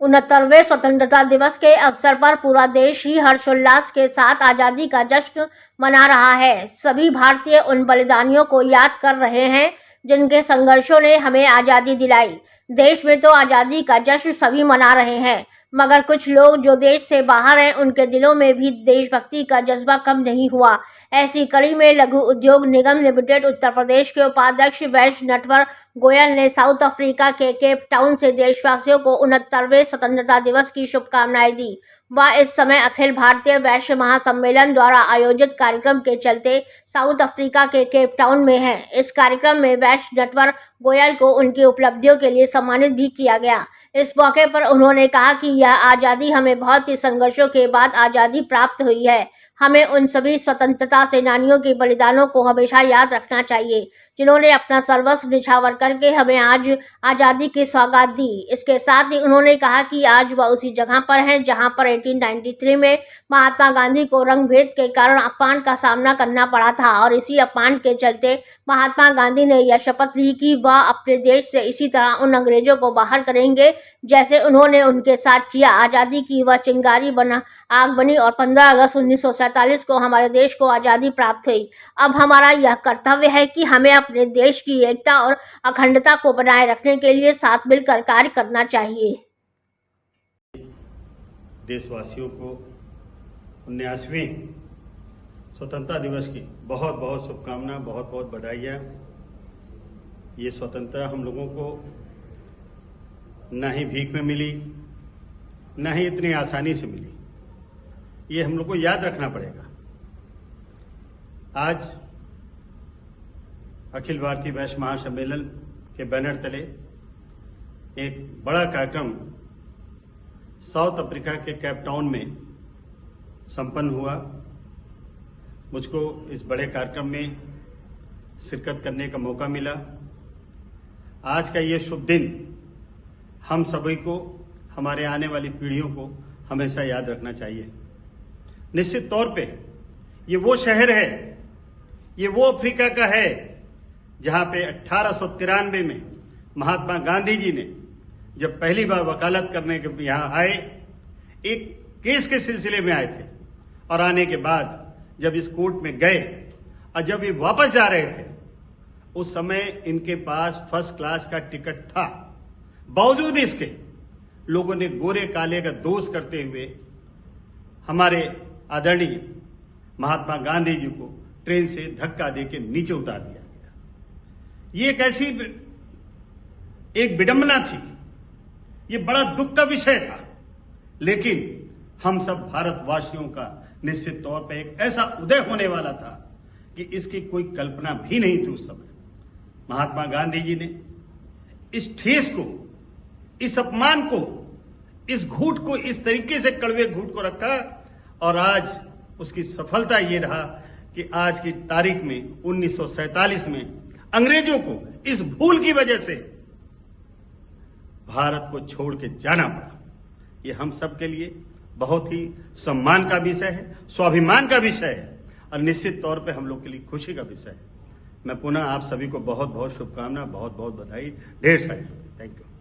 69वें स्वतंत्रता दिवस के अवसर पर पूरा देश ही हर्षोल्लास के साथ आज़ादी का जश्न मना रहा है। सभी भारतीय उन बलिदानियों को याद कर रहे हैं जिनके संघर्षों ने हमें आज़ादी दिलाई। देश में तो आज़ादी का जश्न सभी मना रहे हैं, मगर कुछ लोग जो देश से बाहर हैं उनके दिलों में भी देशभक्ति का जज्बा कम नहीं हुआ। ऐसी कड़ी में लघु उद्योग निगम लिमिटेड उत्तर प्रदेश के उपाध्यक्ष वैश्य नटवर गोयल ने साउथ अफ्रीका के केप टाउन से देशवासियों को 69वें स्वतंत्रता दिवस की शुभकामनाएं दी। वह इस समय अखिल भारतीय वैश्य महासम्मेलन द्वारा आयोजित कार्यक्रम के चलते साउथ अफ्रीका के केप टाउन में हैं। इस कार्यक्रम में वैश्य नटवर गोयल को उनकी उपलब्धियों के लिए सम्मानित भी किया गया। इस मौके पर उन्होंने कहा कि यह आज़ादी हमें बहुत ही संघर्षों के बाद आज़ादी प्राप्त हुई है। हमें उन सभी स्वतंत्रता सेनानियों के बलिदानों को हमेशा याद रखना चाहिए जिन्होंने अपना सर्वस्व निछावर करके हमें आज आज़ादी की सौगात दी। इसके साथ ही उन्होंने कहा कि आज वह उसी जगह पर हैं जहां पर 1893 में महात्मा गांधी को रंगभेद के कारण अपमान का सामना करना पड़ा था और इसी अपमान के चलते महात्मा गांधी ने यह शपथ ली कि वह अपने देश से इसी तरह उन अंग्रेजों को बाहर करेंगे जैसे उन्होंने उनके साथ किया। आज़ादी की वह चिंगारी आग बनी और 15 अगस्त 1947 को हमारे देश को आज़ादी प्राप्त हुई। अब हमारा यह कर्तव्य है कि हमें अपने देश की एकता और अखंडता को बनाए रखने के लिए साथ मिलकर कार्य करना चाहिए। देशवासियों को 79वें स्वतंत्रता दिवस की बहुत बहुत शुभकामना, बहुत बहुत बधाइयाँ। ये स्वतंत्रता हम लोगों को ना ही भीख में मिली, ना ही इतनी आसानी से मिली। ये हम लोग को याद रखना पड़ेगा। आज अखिल भारतीय वैश्य महासम्मेलन के बैनर तले एक बड़ा कार्यक्रम साउथ अफ्रीका के केप टाउन में संपन्न हुआ। मुझको इस बड़े कार्यक्रम में शिरकत करने का मौका मिला। आज का ये शुभ दिन हम सभी को, हमारे आने वाली पीढ़ियों को हमेशा याद रखना चाहिए। निश्चित तौर पे ये वो शहर है, ये वो अफ्रीका का है जहां पे 1893 में महात्मा गांधी जी ने जब पहली बार वकालत करने के यहाँ आए, एक केस के सिलसिले में आए थे और आने के बाद जब इस कोर्ट में गए और जब ये वापस जा रहे थे उस समय इनके पास फर्स्ट क्लास का टिकट था। बावजूद इसके लोगों ने गोरे काले का दोष करते हुए हमारे आदरणीय महात्मा गांधी जी को ट्रेन से धक्का देके नीचे उतार दिया गया। ये एक ऐसी एक विडंबना थी, ये बड़ा दुख का विषय था, लेकिन हम सब भारतवासियों का निश्चित तौर पर एक ऐसा उदय होने वाला था कि इसकी कोई कल्पना भी नहीं थी उस समय। महात्मा गांधी जी ने इस ठेस को, इस अपमान को, इस घूट को, इस तरीके से कड़वे घूट को रखा और आज उसकी सफलता ये रहा कि आज की तारीख में 1947 में अंग्रेजों को इस भूल की वजह से भारत को छोड़ के जाना पड़ा। ये हम सब के लिए बहुत ही सम्मान का विषय है, स्वाभिमान का विषय है और निश्चित तौर पे हम लोग के लिए खुशी का विषय है। मैं पुनः आप सभी को बहुत बहुत शुभकामना, बहुत बहुत बधाई, ढेर सारी। Thank you.